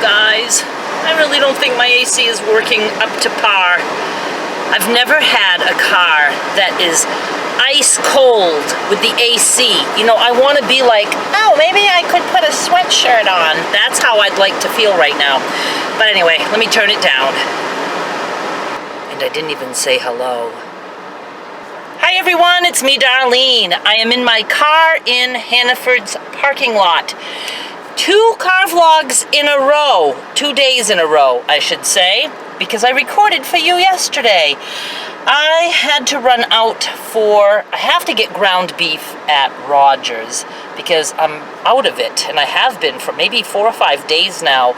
guys. I really don't think my AC is working up to par. I've never had a car that is ice cold with the AC. You know, I want to be like, oh, maybe I could put a sweatshirt on. That's how I'd like to feel right now. But anyway, let me turn it down. And I didn't even say hello. Hi everyone, it's me, Darlene. I am in my car in Hannaford's parking lot. 2 car vlogs in a row, 2 days in a row, I should say, because I recorded for you yesterday. I had to run out I have to get ground beef at Rogers because I'm out of it, and I have been for maybe 4 or 5 days now,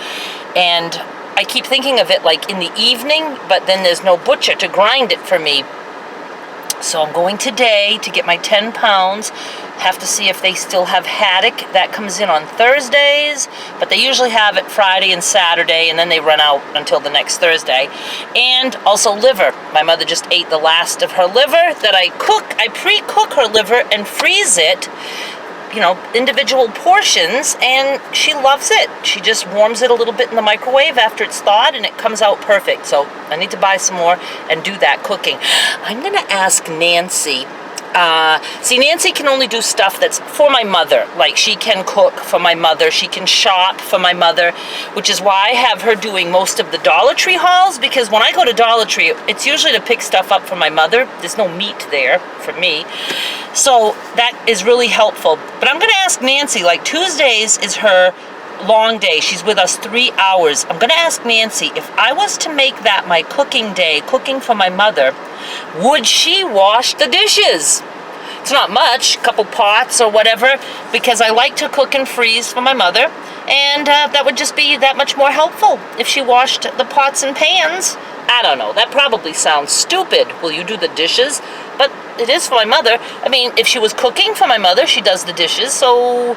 and I keep thinking of it like in the evening, but then there's no butcher to grind it for me. So I'm going today to get my 10 pounds. Have to see if they still have haddock. That comes in on Thursdays, but they usually have it Friday and Saturday, and then they run out until the next Thursday. And also liver. My mother just ate the last of her liver that I cook. I pre-cook her liver and freeze it, you know, individual portions, and she loves it. She just warms it a little bit in the microwave after it's thawed, and it comes out perfect. So I need to buy some more and do that cooking. I'm gonna ask Nancy. See, Nancy can only do stuff that's for my mother. Like, she can cook for my mother, she can shop for my mother, which is why I have her doing most of the Dollar Tree hauls, because when I go to Dollar Tree, it's usually to pick stuff up for my mother. There's no meat there for me. So that is really helpful. But I'm going to ask Nancy, like Tuesdays is her long day. She's with us 3 hours. I'm going to ask Nancy, if I was to make that my cooking day, cooking for my mother, would she wash the dishes? It's not much, a couple pots or whatever, because I like to cook and freeze for my mother, and that would just be that much more helpful if she washed the pots and pans. I don't know, that probably sounds stupid. Will you do the dishes? But it is for my mother. I mean, if she was cooking for my mother, she does the dishes, so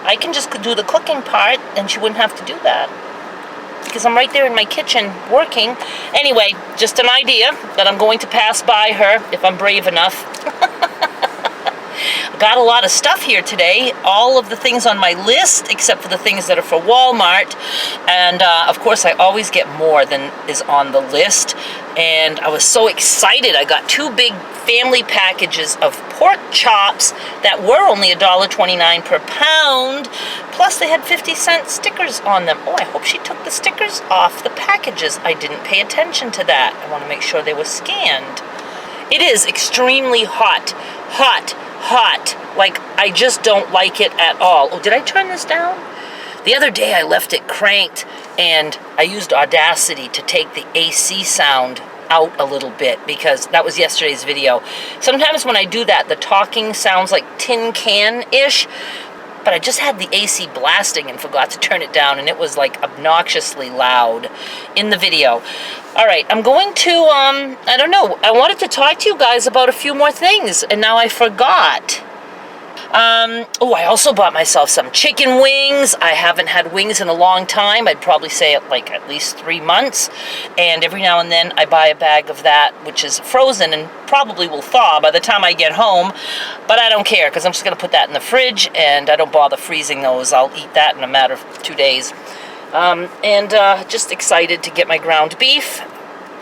I can just do the cooking part, and she wouldn't have to do that, because I'm right there in my kitchen working. Anyway, just an idea that I'm going to pass by her if I'm brave enough. Got a lot of stuff here today, all of the things on my list except for the things that are for Walmart, and of course I always get more than is on the list, and I was so excited. I got 2 big family packages of pork chops that were only $1.29 per pound, plus they had 50-cent stickers on them. Oh, I hope she took the stickers off the packages. I didn't pay attention to that. I want to make sure they were scanned. It is extremely hot. Like, I just don't like it at all. Oh, did I turn this down? The other day I left it cranked, and I used Audacity to take the AC sound out a little bit, because that was yesterday's video. Sometimes when I do that, the talking sounds like tin can-ish, but I just had the AC blasting and forgot to turn it down, and it was like obnoxiously loud in the video. All right, I'm going to, I don't know, I wanted to talk to you guys about a few more things, and now I forgot. Oh, I also bought myself some chicken wings. I haven't had wings in a long time. I'd probably say like at least 3 months. And every now and then I buy a bag of that, which is frozen and probably will thaw by the time I get home. But I don't care, because I'm just going to put that in the fridge, and I don't bother freezing those. I'll eat that in a matter of 2 days. Just excited to get my ground beef.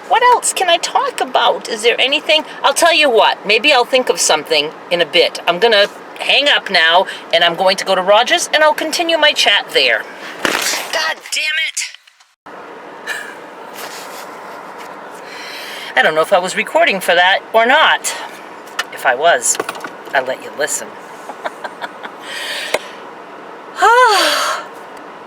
What else can I talk about? Is there anything? I'll tell you what. Maybe I'll think of something in a bit. I'm going to hang up now, and I'm going to go to Rogers, and I'll continue my chat there. God damn it! I don't know if I was recording for that or not. If I was, I'll let you listen.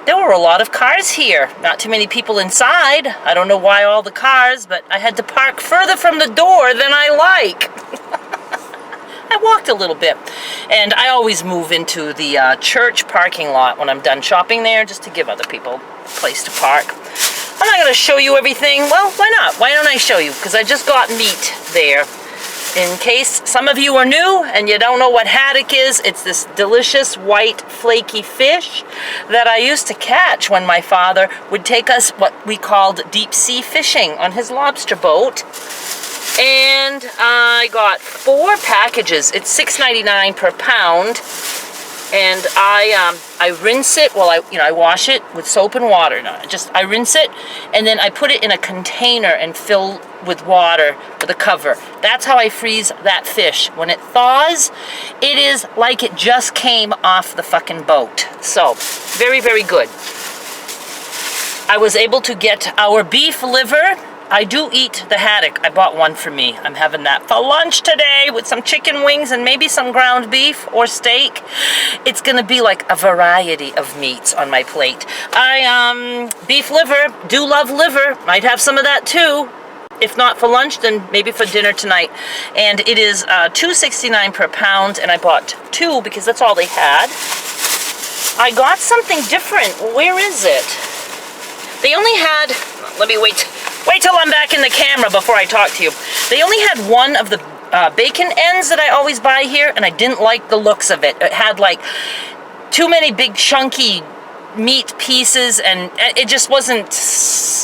There were a lot of cars here. Not too many people inside. I don't know why all the cars, but I had to park further from the door than I like. I walked a little bit, and I always move into the church parking lot when I'm done shopping there, just to give other people a place to park. I'm not going to show you everything. Well, why not? Why don't I show you? Because I just got meat there. In case some of you are new and you don't know what haddock is, it's this delicious white flaky fish that I used to catch when my father would take us what we called deep sea fishing on his lobster boat. And I got 4 packages. It's $6.99 per pound. And I rinse it. Well, I wash it with soap and water. No, I rinse it, and then I put it in a container and fill with water with a cover. That's how I freeze that fish. When it thaws, it is like it just came off the fucking boat. So, very, very good. I was able to get our beef liver. I do eat the haddock. I bought one for me. I'm having that for lunch today with some chicken wings and maybe some ground beef or steak. It's gonna be like a variety of meats on my plate. Beef liver, do love liver. Might have some of that too. If not for lunch, then maybe for dinner tonight. And it is $2.69 per pound, and I bought 2 because that's all they had. I got something different. Where is it? They only had, let me wait till I'm back in the camera before I talk to you. They only had one of the bacon ends that I always buy here, and I didn't like the looks of it. It had like too many big chunky meat pieces, and it just wasn't,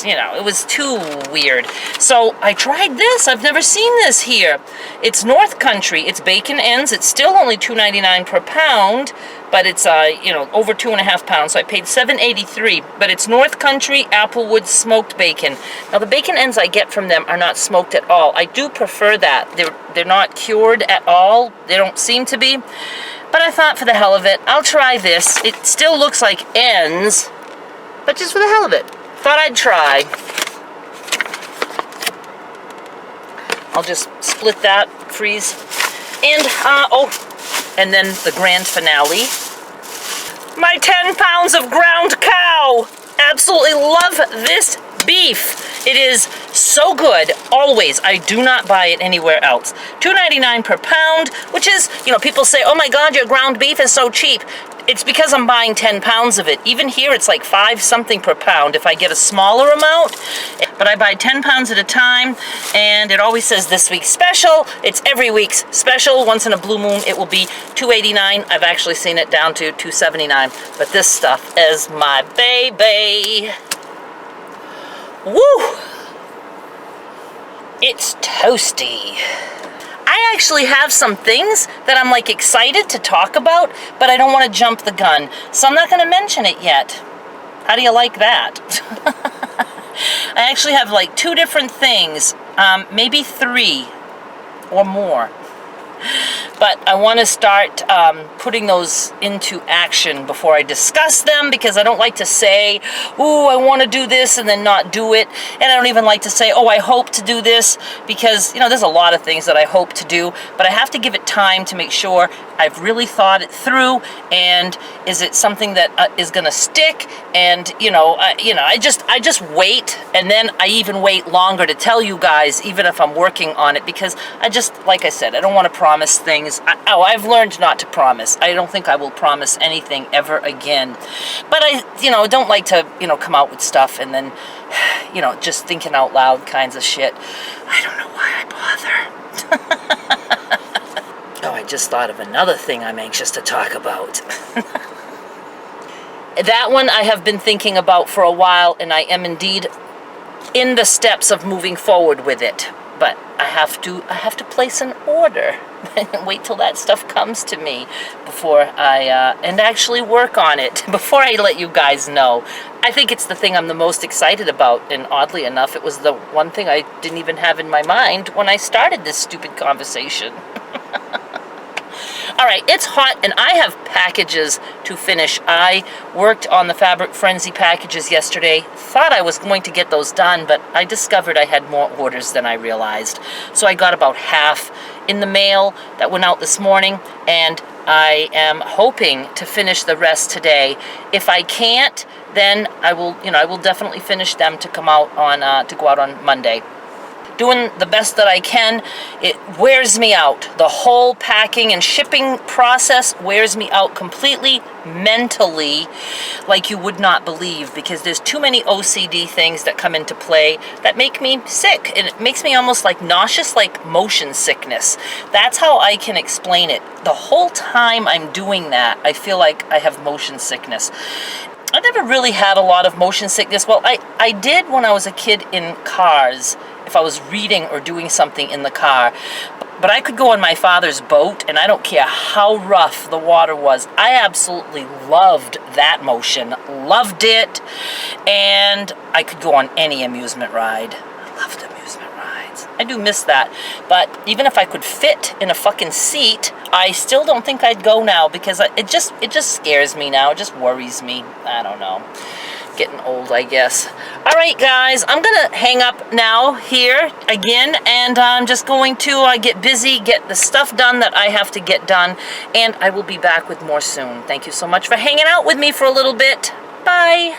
it was too weird. So I tried this. I've never seen this here. It's North Country. It's bacon ends. It's still only $2.99 per pound, but it's over 2.5 pounds. So I paid $7.83. But it's North Country Applewood smoked bacon. Now the bacon ends I get from them are not smoked at all. I do prefer that. They're not cured at all. They don't seem to be. But I thought, for the hell of it, I'll try this. It still looks like ends, but just for the hell of it, thought I'd try. I'll just split that, freeze, and and then the grand finale. My 10 pounds of ground cow. Absolutely love this beef. It is so good, always. I do not buy it anywhere else. $2.99 per pound, which is, people say, oh my God, your ground beef is so cheap. It's because I'm buying 10 pounds of it. Even here, it's like 5 something per pound if I get a smaller amount. But I buy 10 pounds at a time, and it always says this week's special. It's every week's special. Once in a blue moon, it will be $2.89. I've actually seen it down to $2.79. But this stuff is my baby. Woo! It's toasty. I actually have some things that I'm like excited to talk about, but I don't want to jump the gun, so I'm not going to mention it yet. How do you like that? I actually have like 2 different things, maybe 3 or more. But I want to start putting those into action before I discuss them, because I don't like to say, ooh, I want to do this and then not do it. And I don't even like to say, oh, I hope to do this, because, there's a lot of things that I hope to do, but I have to give it time to make sure I've really thought it through, and is it something that is going to stick? And, I just wait, and then I even wait longer to tell you guys, even if I'm working on it, because like I said, I don't want to promise things. I've learned not to promise. I don't think I will promise anything ever again. But I don't like to, come out with stuff and then, just thinking out loud kinds of shit. I don't know why I bother. Oh, I just thought of another thing I'm anxious to talk about. That one I have been thinking about for a while, and I am indeed in the steps of moving forward with it. But I have to place an order and wait till that stuff comes to me before and actually work on it before I let you guys know. I think it's the thing I'm the most excited about, and oddly enough, it was the one thing I didn't even have in my mind when I started this stupid conversation. All right, it's hot, and I have packages to finish. I worked on the Fabric Frenzy packages yesterday. Thought I was going to get those done, but I discovered I had more orders than I realized. So I got about half in the mail that went out this morning, and I am hoping to finish the rest today. If I can't, then I will definitely finish them to come out on to go out on Monday. Doing the best that I can. It wears me out. The whole packing and shipping process wears me out completely mentally, like you would not believe, because there's too many OCD things that come into play that make me sick, and it makes me almost like nauseous, like motion sickness. That's how I can explain it. The whole time I'm doing that, I feel like I have motion sickness. I never really had a lot of motion sickness. Well, I did when I was a kid in cars, if I was reading or doing something in the car. But I could go on my father's boat, and I don't care how rough the water was. I absolutely loved that motion. Loved it. And I could go on any amusement ride. I loved amusement rides. I do miss that. But even if I could fit in a fucking seat, I still don't think I'd go now, because it just scares me now. It just worries me. I don't know. Getting old, I guess. All right, guys, I'm gonna hang up now here again, and I'm just going to get busy, get the stuff done that I have to get done, and I will be back with more soon. Thank you so much for hanging out with me for a little bit. Bye.